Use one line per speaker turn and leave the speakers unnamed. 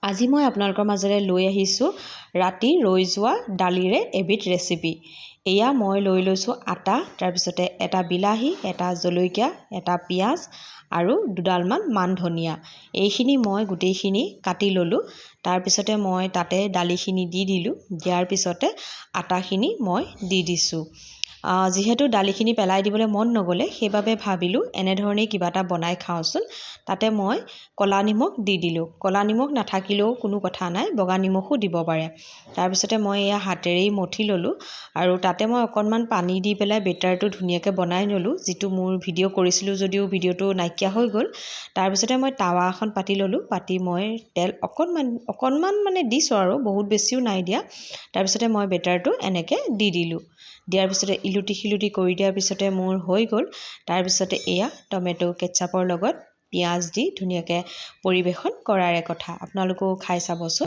আজি মই আপোনালোকৰ মাজলৈ লৈ আহিছোঁ ৰাতি ৰৈ যোৱা দালিৰে এবিধ ৰেচিপি। এয়া মই লৈ লৈছোঁ আটা, তাৰপিছতে এটা বিলাহী, এটা জলকীয়া, এটা পিঁয়াজ আৰু দুডালমান মান ধনিয়া। এইখিনি মই গোটেইখিনি কাটি ল'লোঁ। তাৰপিছতে মই তাতে দালিখিনি দি দিলোঁ। দিয়াৰ পিছতে আটাখিনি মই দি দিছোঁ। যিহেতু দালিখিনি পেলাই দিবলৈ মন নগ'লে, সেইবাবে ভাবিলোঁ এনেধৰণেই কিবা এটা বনাই খাওঁচোন। তাতে মই ক'লা নিমখ দি দিলোঁ। ক'লা নিমখ নাথাকিলেও কোনো কথা নাই, বগা নিমখো দিব পাৰে। তাৰপিছতে মই এয়া হাতেৰেই মঠি ল'লোঁ আৰু তাতে মই অকণমান পানী দি পেলাই বেটাৰটো ধুনীয়াকৈ বনাই ল'লোঁ। যিটো মোৰ ভিডিঅ' কৰিছিলোঁ যদিও ভিডিঅ'টো নাইকিয়া হৈ গ'ল। তাৰপিছতে মই টাৱা এখন পাতি ল'লোঁ। পাতি মই তেল অকণমান মানে দিছোঁ আৰু বহুত বেছিও নাই দিয়া। তাৰপিছতে মই বেটাৰটো এনেকৈ দি দিলোঁ। দিয়াৰ পিছতে ইলুটি শিলুটি কৰি দিয়াৰ পিছতে মোৰ হৈ গ'ল। তাৰপিছতে এয়া টমেটো কেটচাপৰ লগত পিঁয়াজ দি ধুনীয়াকৈ পৰিৱেশন কৰাৰে কথা। আপোনালোকেও খাই চাবচোন।